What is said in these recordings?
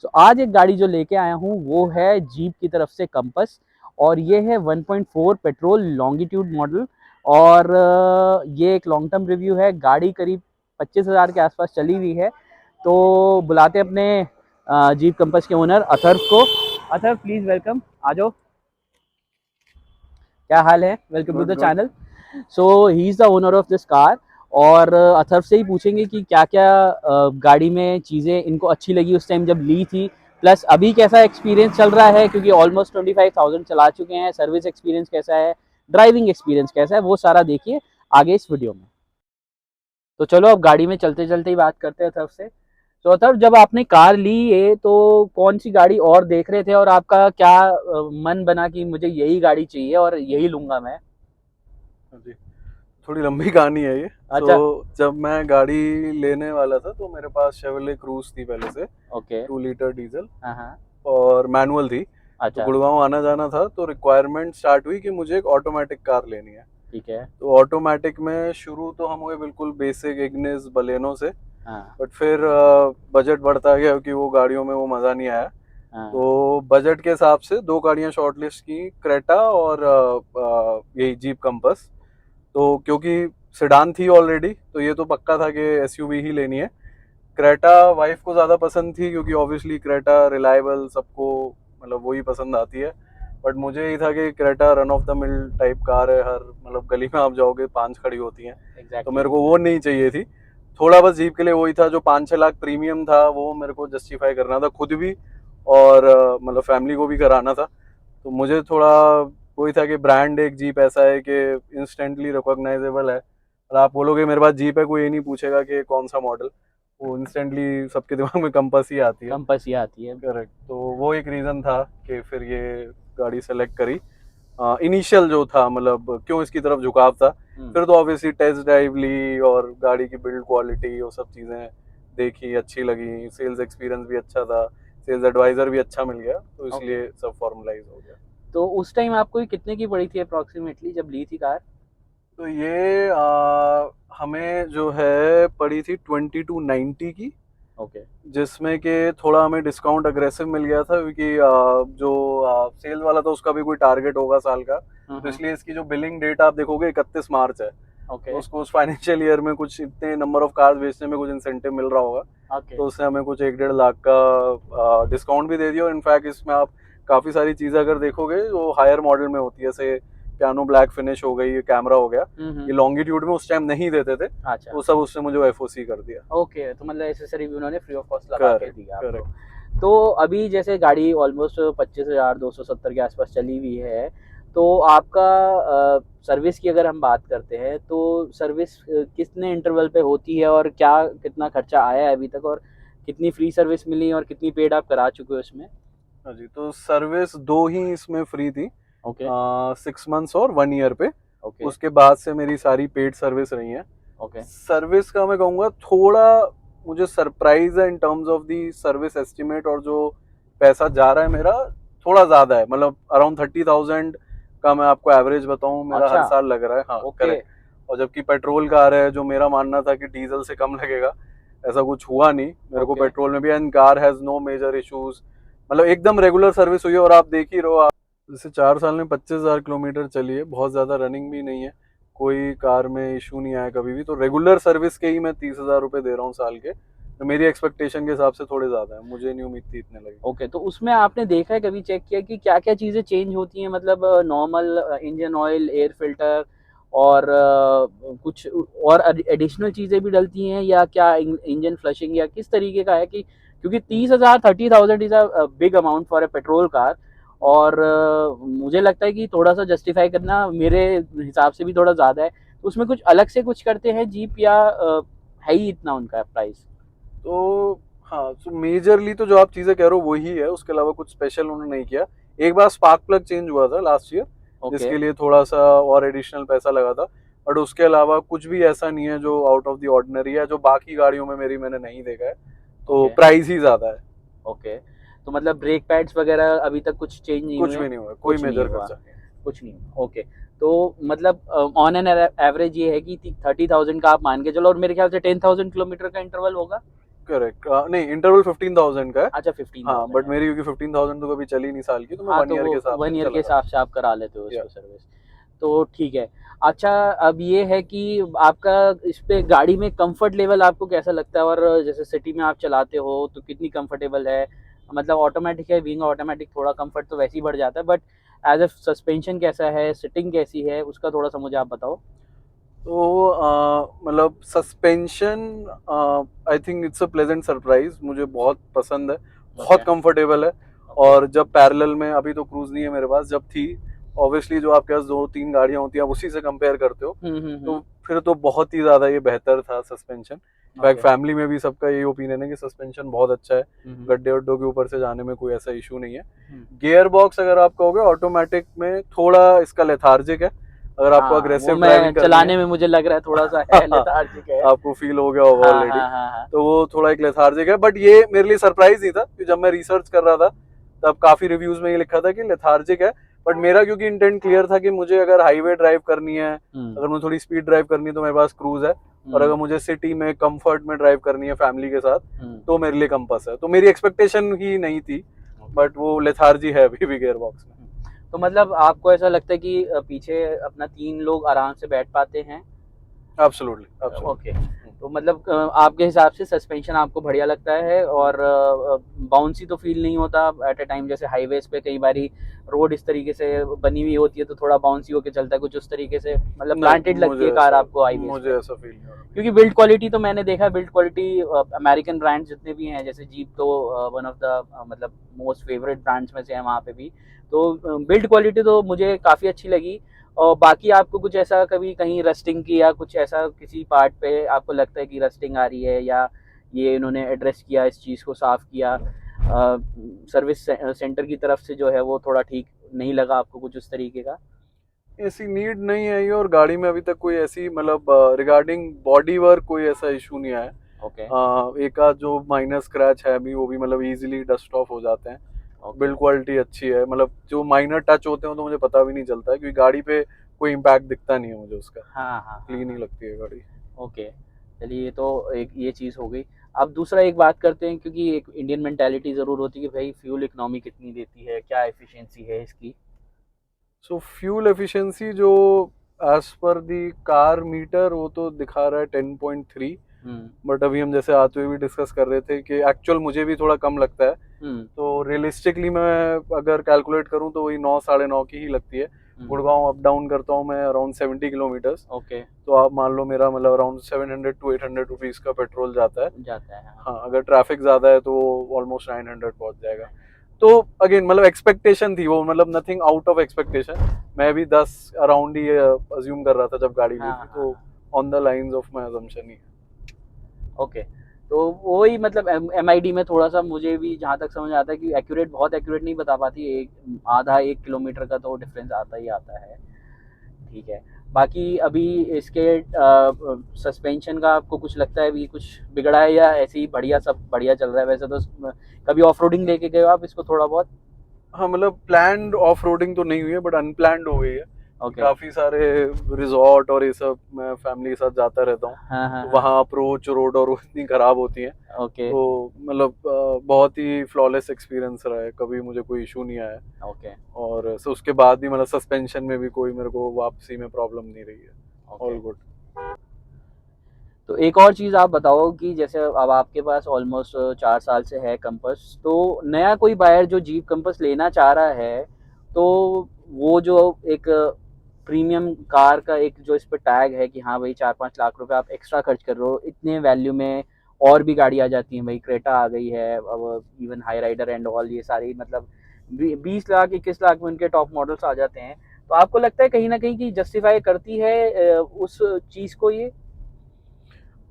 सो आज एक गाड़ी जो लेके आया हूँ वो है जीप की तरफ से कंपस, और ये है 1.4 पेट्रोल लॉन्गिट्यूड मॉडल। और ये एक लॉन्ग टर्म रिव्यू है। गाड़ी करीब 25,000 के आसपास चली हुई है। तो बुलाते हैं अपने जीप कंपस के ओनर अथर्व को। अथर्व प्लीज़ वेलकम, आ जाओ। क्या हाल है? Welcome to good the good. Channel. So he is the owner of this car. और अथर्व से ही पूछेंगे कि क्या क्या गाड़ी में चीज़ें इनको अच्छी लगी उस टाइम जब ली थी, प्लस अभी कैसा एक्सपीरियंस चल रहा है, क्योंकि ऑलमोस्ट 25,000 चला चुके हैं। सर्विस एक्सपीरियंस कैसा है, ड्राइविंग एक्सपीरियंस कैसा है, वो सारा देखिए आगे इस वीडियो में। तो चलो अब गाड़ी में चलते चलते ही बात करते हैं अथर्व से। तो अथर्व, जब आपने कार ली है तो कौन सी गाड़ी और देख रहे थे, और आपका क्या मन बना कि मुझे यही गाड़ी चाहिए और यही लूंगा मैं? हाँ जी, थोड़ी लंबी कहानी है ये। सो अच्छा। जब मैं गाड़ी लेने वाला था तो मेरे पास शेवरले क्रूज थी पहले से, ओके। 2 लीटर डीजल हाँ हाँ। और मैनुअल थी। तो अच्छा। गुड़गांव आना जाना था तो रिक्वायरमेंट स्टार्ट हुई कि मुझे एक ऑटोमेटिक कार लेनी है। ठीक है। तो ऑटोमेटिक में शुरू तो हम हुए बिल्कुल बेसिक इग्निस बलेनो से। हाँ बट फिर बजट बढ़ता गया क्योंकि वो गाड़ियों में वो मज़ा नहीं आया। हाँ। तो बजट के हिसाब से 2 गाड़ियाँ शॉर्टलिस्ट की, क्रेटा और यही जीप कंपस। तो क्योंकि सेडान थी ऑलरेडी तो ये तो पक्का था कि एसयूवी ही लेनी है। क्रेटा वाइफ को ज़्यादा पसंद थी क्योंकि ऑब्वियसली क्रेटा रिलायबल, सबको मतलब वही पसंद आती है। बट मुझे ये था कि Creta run of the mill type car है, हर मतलब गली में आप जाओगे 5 खड़ी होती हैं। तो एग्जैक्टली। मेरे को वो नहीं चाहिए थी। थोड़ा बस जीप के लिए वही था, जो 5-6 लाख प्रीमियम था वो मेरे को जस्टिफाई करना था खुद भी, और मतलब फैमिली को भी कराना था। तो मुझे थोड़ा वही था कि ब्रांड एक जीप ऐसा है कि इंस्टेंटली रिकॉग्नाइजेबल है, और आप बोलोगे मेरे पास जीप है, कोई ये नहीं पूछेगा कि कौन सा मॉडल, वो इंस्टेंटली सबके दिमाग में कंपस ही आती है। कंपस ही आती है। करेक्ट। तो वो एक रीज़न था कि फिर ये गाड़ी सेलेक्ट करी। इनिशियल जो था मतलब क्यों इसकी तरफ झुकाव था। फिर तो ऑब्वियसली टेस्ट ड्राइव ली और गाड़ी की बिल्ड क्वालिटी वो सब चीज़ें देखी, अच्छी लगी, सेल्स एक्सपीरियंस भी अच्छा था, सेल्स एडवाइज़र भी अच्छा मिल गया, तो ओके। इसलिए सब फॉर्मलाइज हो गया। तो उस टाइम आपको ये कितने की पड़ी थी अप्रोक्सीमेटली जब ली थी कार? तो ये हमें जो है पड़ी थी 2290 की, ओके। जिसमें कि थोड़ा हमें डिस्काउंट अग्रेसिव मिल गया था क्योंकि जो सेल वाला था उसका भी कोई टारगेट होगा साल का। तो हम्म। इसलिए इसकी जो बिलिंग डेट आप देखोगे 31 मार्च है। तो ओके। उसको उस फाइनेंशियल ईयर में कुछ इतने नंबर ऑफ कार्स बेचने में कुछ इंसेंटिव मिल रहा होगा। ओके। तो उससे हमें कुछ 1-1.5 लाख का डिस्काउंट भी दे दिया। और इनफैक्ट इसमें आप काफ़ी सारी चीज़ें अगर देखोगे जो हायर मॉडल में होती है, जैसे पियानो ब्लैक फिनिश हो गई, कैमरा हो गया, ये हम्म। लॉन्गिट्यूड में उस टाइम नहीं देते थे। अच्छा। तो सब उससे मुझे एफओसी कर दिया। ओके, तो मतलब एसेसरी भी उन्होंने फ्री ऑफ कॉस्ट लगा के करेक्ट दिया आपको। करेक्ट। तो अभी जैसे गाड़ी ऑलमोस्ट 25,270 के आसपास चली हुई है, तो आपका सर्विस की अगर हम बात करते हैं तो सर्विस कितने इंटरवल पे होती है, और क्या कितना खर्चा आया है अभी तक, और कितनी फ्री सर्विस मिली और कितनी पेड आप करा चुके हो इसमें? हाँ जी, तो सर्विस 2 ही इसमें फ्री थी, ओके। 6 मंथ्स और 1 ईयर पे। ओके। उसके बाद से मेरी सारी पेड सर्विस रही हैं। ओके। सर्विस का मैं कहूँगा थोड़ा मुझे सरप्राइज है in terms of the service estimate, और जो पैसा जा रहा है मेरा थोड़ा ज़्यादा है, मतलब अराउंड 30,000 का मैं आपको एवरेज बताऊँ मेरा हर अच्छा। साल लग रहा है। हाँ ओके। करेक्ट। और जबकि पेट्रोल कार है, जो मेरा मानना था कि डीजल से कम लगेगा, ऐसा कुछ हुआ नहीं। मेरे को ओके। पेट्रोल में भी, and car has no major issues, मतलब एकदम रेगुलर सर्विस हुई है। और आप देख ही रहो, आप जैसे 4 साल में 25,000 किलोमीटर चली है, बहुत ज़्यादा रनिंग भी नहीं है, कोई कार में इशू नहीं आया कभी भी। तो रेगुलर सर्विस के ही मैं 30,000 रुपये दे रहा हूँ साल के। तो मेरी एक्सपेक्टेशन के हिसाब से थोड़े ज़्यादा है, मुझे नहीं उम्मीद थी इतने लगे। ओके, तो उसमें आपने देखा है, कभी चेक किया कि क्या क्या चीज़ें चेंज होती हैं, मतलब normal engine oil, air filter, और कुछ और एडिशनल चीज़ें भी डलती हैं, या क्या इंजन फ्लशिंग या किस तरीके का है कि, क्योंकि 30,000, 30,000 is a big amount for a petrol car. और मुझे लगता है कि थोड़ा सा जस्टिफाई करना मेरे हिसाब से भी थोड़ा ज़्यादा है। तो उसमें कुछ अलग से कुछ करते हैं जीप, या है ही इतना उनका प्राइस? तो हाँ, तो मेजरली तो जो आप चीज़ें कह रहे हो वही है, उसके अलावा कुछ स्पेशल उन्होंने नहीं किया। एक बार स्पार्क प्लग चेंज हुआ था लास्ट ईयर, ओके। जिसके लिए थोड़ा सा और एडिशनल पैसा लगा था। बट उसके अलावा कुछ भी ऐसा नहीं है जो आउट ऑफ द ऑर्डिनरी है, जो बाकी गाड़ियों में मेरी मैंने नहीं देखा है। तो ओके। प्राइस ही ज़्यादा है। ओके, तो मतलब ब्रेक पैड्स वगैरह अभी तक कुछ चेंज नहीं कुछ हुए? भी नहीं हुआ, कोई कुछ नहीं मेजर हुआ। खर्चा नहीं है। कुछ नहीं हुआ, ओके। तो मतलब ऑन एन एवरेज ये है कि 30,000 का आप मान के चलो, और मेरे ख्याल से 10,000 किलोमीटर का इंटरवल होगा। करेक्ट, नहीं इंटरवल 15,000 का है। अच्छा 15,000 हाँ बट है। मेरी क्योंकि 15,000 तो कभी चली नहीं साल की, तो मैं हाँ 1 तो ईयर वो के हिसाब 1 से ईयर के चला हिसाब रहा से आप करा लेते हो था। उसको सर्विस, तो ठीक है। अच्छा अब ये है कि आपका इस पे गाड़ी में कंफर्ट लेवल आपको कैसा लगता है, और जैसे सिटी में आप चलाते हो तो कितनी कंफर्टेबल है, मतलब ऑटोमेटिक है, बीइंग ऑटोमेटिक थोड़ा कंफर्ट तो वैसे ही बढ़ जाता है, बट एज ए सस्पेंशन कैसा है, सिटिंग कैसी है, उसका थोड़ा सा मुझे आप बताओ। तो मतलब suspension I think it's a pleasant surprise, मुझे बहुत पसंद है, ओके बहुत कंफर्टेबल है। ओके। और जब पैरेलल में, अभी तो क्रूज नहीं है मेरे पास, जब थी ऑब्वियसली जो आपके पास 2-3 गाड़ियां होती हैं आप उसी से कंपेयर करते हो, तो फिर तो बहुत ही ज़्यादा ये बेहतर था सस्पेंशन। In fact okay. फैमिली में भी सबका यही ओपिनियन है कि सस्पेंशन बहुत अच्छा है, हम्म गड्ढे वड्ढों के ऊपर से जाने में कोई ऐसा इशू नहीं है। हम्म। गियर बॉक्स अगर आप कहोगे ऑटोमेटिक में थोड़ा इसका लेथार्जिक है, अगर आपको हाँ वो अग्रेसिव मैं ड्राइविंग करनी है। चलाने में मुझे लग रहा है थोड़ा सा है लेथार्जिक है। आपको फील हो गया होगा हाँ ऑलरेडी। हाँ हाँ हाँ। तो वो थोड़ा एक लेथार्जिक है, बट ये मेरे लिए सरप्राइज नहीं था कि जब मैं रिसर्च कर रहा था तब काफी रिव्यूज में ये लिखा था कि लेथार्जिक है। बट मेरा क्योंकि इंटेंट क्लियर था कि मुझे अगर हाईवे ड्राइव करनी है, अगर मुझे थोड़ी स्पीड ड्राइव करनी है तो मेरे पास क्रूज है, और अगर मुझे सिटी में कंफर्ट में ड्राइव करनी है फैमिली के साथ तो मेरे लिए कंपास है। तो मेरी एक्सपेक्टेशन ही नहीं थी, बट वो लेथार्जी है अभी भी गियर बॉक्स में। तो मतलब आपको ऐसा लगता है कि पीछे अपना 3 लोग आराम से बैठ पाते हैं। Absolutely okay. एब्सोल्युटली। तो मतलब आपके हिसाब से सस्पेंशन आपको बढ़िया लगता है, और बाउंसी तो फील नहीं होता एट अ टाइम, जैसे हाईवेज पे कई बारी रोड इस तरीके से बनी हुई होती है तो थोड़ा बाउंसी होके चलता है कुछ उस तरीके से, मतलब नहीं, प्लांटेड लगती है कार आपको हाईवेज पे। मुझे ऐसा फील नहीं हो रहा। क्योंकि बिल्ड क्वालिटी तो मैंने देखा, बिल्ड क्वालिटी अमेरिकन ब्रांड्स जितने भी हैं जैसे जीप तो वन ऑफ द मतलब मोस्ट फेवरेट ब्रांड्स में से है वहाँ पे भी, तो बिल्ड क्वालिटी तो मुझे काफ़ी अच्छी लगी। और बाकी आपको कुछ ऐसा कभी कहीं रस्टिंग की या कुछ ऐसा किसी पार्ट पे आपको लगता है कि रस्टिंग आ रही है, या ये इन्होंने एड्रेस किया इस चीज़ को साफ़ किया, सर्विस सेंटर की तरफ से जो है वो थोड़ा ठीक नहीं लगा आपको कुछ उस तरीके का? ऐसी नीड नहीं आई, और गाड़ी में अभी तक कोई ऐसी मतलब रिगार्डिंग बॉडी वर्क कोई ऐसा इशू नहीं आया। ओके एक आध जो माइनर स्क्रैच है अभी वो भी मतलब इजीली डस्ट ऑफ हो जाते हैं। ओके। बिल्ड क्वालिटी अच्छी है, मतलब जो माइनर टच होते हैं तो मुझे पता भी नहीं चलता है, क्योंकि गाड़ी पे कोई इम्पैक्ट दिखता नहीं है मुझे उसका। हाँ हाँ हाँ क्लीन ही हाँ। लगती है गाड़ी। ओके। चलिए ये तो एक ये चीज़ हो गई। अब दूसरा एक बात करते हैं, क्योंकि एक इंडियन मेंटालिटी ज़रूर होती है कि भाई फ्यूल इकोनॉमी कितनी देती है, क्या एफिशिएंसी है इसकी? सो फ्यूल एफिशिएंसी जो एज पर दी कार मीटर वो तो दिखा रहा है 10.3, हुँ, बट अभी हम जैसे आते हुए भी डिस्कस कर रहे थे कि एक्चुअल मुझे भी थोड़ा कम लगता है। हुँ, तो रियलिस्टिकली मैं अगर कैलकुलेट करूँ तो वही 9 साढ़े 9 की ही लगती है। हुँ, गुड़गांव अप डाउन करता हूँ मैं अराउंड 70 किलोमीटर्स। ओके, तो आप मान लो मेरा मतलब अराउंड 700 to 800 रुपीज़ का पेट्रोल जाता है। जाता है, हाँ। हाँ अगर ट्रैफिक ज़्यादा है तो ऑलमोस्ट 900 पहुंच जाएगा। तो अगेन मतलब एक्सपेक्टेशन थी वो, मतलब नथिंग आउट ऑफ एक्सपेक्टेशन। मैं भी 10 अराउंड ही अज्यूम कर रहा था जब गाड़ी ली हाँ, थी, हाँ, तो हाँ, on the lines of my assumption he. Okay. तो वही मतलब एमआईडी में थोड़ा-सा मुझे भी जहाँ तक समझ आता है कि एक्यूरेट बहुत एक्यूरेट नहीं बता पाती, एक आधा 1 किलोमीटर का तो डिफरेंस आता ही आता है। ठीक है। बाकी अभी इसके सस्पेंशन का आपको कुछ लगता है अभी कुछ बिगड़ा है, या ऐसे ही बढ़िया सब बढ़िया चल रहा है? वैसे तो कभी ऑफ रोडिंग लेके गए हो आप इसको थोड़ा बहुत? हाँ मतलब प्लान्ड ऑफ रोडिंग तो नहीं हुई है, बट अनप्लान्ड हो गई है। ओके। काफ़ी सारे रिजॉर्ट और ये सब मैं फैमिली के साथ जाता रहता हूँ, हाँ हाँ तो हाँ। वहाँ अप्रोच रोड और वो इतनी ख़राब होती हैं। ओके तो मतलब बहुत ही फ्लॉलेस एक्सपीरियंस रहा है, कभी मुझे कोई इशू नहीं आया। ओके और so उसके बाद भी मतलब सस्पेंशन में भी कोई मेरे को वापसी में प्रॉब्लम नहीं रही है। ओके। All good. तो एक और चीज़ आप बताओ कि जैसे अब आपके पास ऑलमोस्ट 4 साल से है कंपास, तो नया कोई बायर जो जीप कंपास लेना चाह रहा है, तो वो जो एक प्रीमियम कार का एक जो इस पर टैग है कि हाँ भाई 4-5 लाख रुपए आप एक्स्ट्रा खर्च कर रहे हो, इतने वैल्यू में और भी गाड़ी आ जाती है, भाई क्रेटा आ गई है, अब even high rider and all, ये सारी मतलब 20 लाख 21 लाख में उनके टॉप मॉडल्स आ जाते हैं। तो आपको लगता है कहीं ना कहीं की जस्टिफाई करती है उस चीज़ को ये?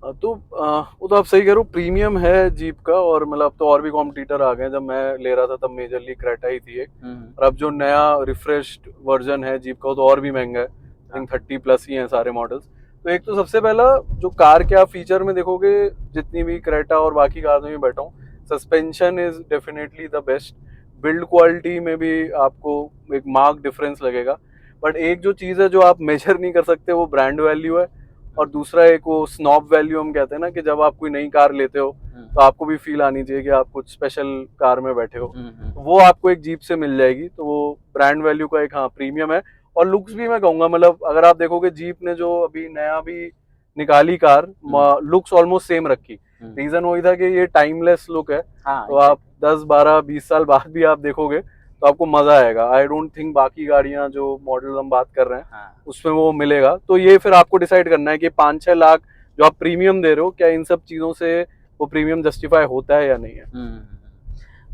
तो वो तो आप सही कह रहे हो, प्रीमियम है जीप का, और मतलब अब तो और भी कॉम्पिटिटर आ गए हैं। जब मैं ले रहा था तब मेजरली क्रेटा ही थी एक, हम्म। और अब जो नया रिफ्रेश्ड वर्जन है जीप का वो तो और भी महंगा है। आई हाँ। थिंक 30+ ही हैं सारे मॉडल्स। तो एक तो सबसे पहला जो कार के आप फीचर में देखोगे, जितनी भी क्रेटा और बाकी कार में भी बैठा हूँ, suspension is definitely the best. Build quality में भी आपको एक मार्क डिफरेंस लगेगा। बट एक जो चीज़ है जो आप मेजर नहीं कर सकते वो ब्रांड वैल्यू है, और दूसरा एक वो स्नॉब वैल्यू हम कहते हैं ना, कि जब आप कोई नई कार लेते हो तो आपको भी फील आनी चाहिए कि आप कुछ स्पेशल कार में बैठे हो, तो वो आपको एक जीप से मिल जाएगी। तो वो ब्रांड वैल्यू का एक हाँ प्रीमियम है। और लुक्स भी मैं कहूंगा, मतलब अगर आप देखोगे जीप ने जो अभी नया भी निकाली कार, लुक्स ऑलमोस्ट सेम रखी। रीजन वही था कि ये टाइमलेस लुक है। हाँ, तो आप 10-12-20 साल बाद भी आप देखोगे तो आपको मजा आएगा। आई डोंट थिंक बाकी गाड़ियां जो मॉडल हम बात कर रहे हैं हाँ, उसमें वो मिलेगा। तो ये फिर आपको डिसाइड करना है कि 5-6 लाख जो आप प्रीमियम दे रहे हो, क्या इन सब चीजों से वो प्रीमियम जस्टिफाई होता है या नहीं है।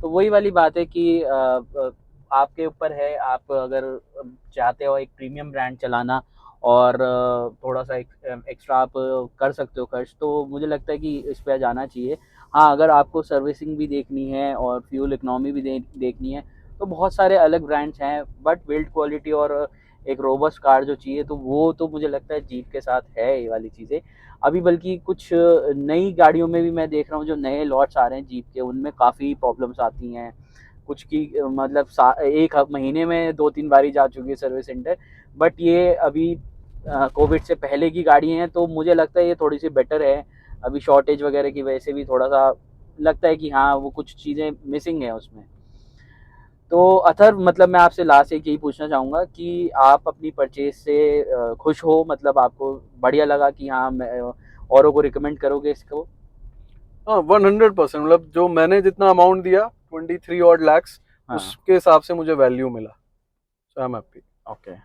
तो वही वाली बात है कि आपके ऊपर है, आप अगर चाहते हो एक प्रीमियम ब्रांड चलाना और थोड़ा सा एक्स्ट्रा आप कर सकते हो खर्च, तो मुझे लगता है कि इस पे जाना चाहिए। हाँ, अगर आपको सर्विसिंग भी देखनी है और फ्यूल इकोनॉमी भी देखनी है तो बहुत सारे अलग ब्रांड्स हैं, बट बिल्ड क्वालिटी और एक रोबस्ट कार जो चाहिए तो वो तो मुझे लगता है जीप के साथ है ये वाली चीज़ें। अभी बल्कि कुछ नई गाड़ियों में भी मैं देख रहा हूँ, जो नए लॉट्स आ रहे हैं जीप के, उनमें काफ़ी प्रॉब्लम्स आती हैं। कुछ की मतलब एक महीने में 2-3 बारी जा चुकी है सर्विस सेंटर। बट ये अभी कोविड से पहले की गाड़ी हैं, तो मुझे लगता है ये थोड़ी सी बेटर है। अभी शॉर्टेज वगैरह की वजह से भी थोड़ा सा लगता है कि हाँ, वो कुछ चीज़ें मिसिंग है उसमें। तो अथर, मतलब मैं आपसे लास्ट एक यही पूछना चाहूँगा कि आप अपनी परचेज से खुश हो, मतलब आपको बढ़िया लगा कि हाँ, मैं औरों को रिकमेंड करोगे इसको? हाँ 100%, मतलब जो मैंने जितना अमाउंट दिया 23 ऑड लैक्स, हाँ, उसके हिसाब से मुझे वैल्यू मिला। सो आई एम हैप्पी। ओके।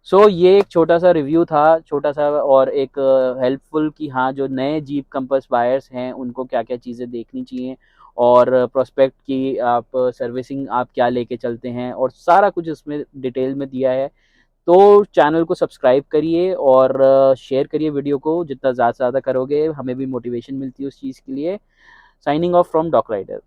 सो ये एक छोटा सा रिव्यू था, छोटा सा और एक हेल्पफुल कि हाँ, जो नए जीप कंपास बायर्स हैं उनको क्या क्या चीज़ें देखनी चाहिए, और प्रोस्पेक्ट की आप सर्विसिंग आप क्या लेके चलते हैं, और सारा कुछ इसमें डिटेल में दिया है। तो चैनल को सब्सक्राइब करिए और शेयर करिए वीडियो को, जितना ज़्यादा से ज़्यादा करोगे हमें भी मोटिवेशन मिलती है उस चीज़ के लिए। Signing off from Doc rider.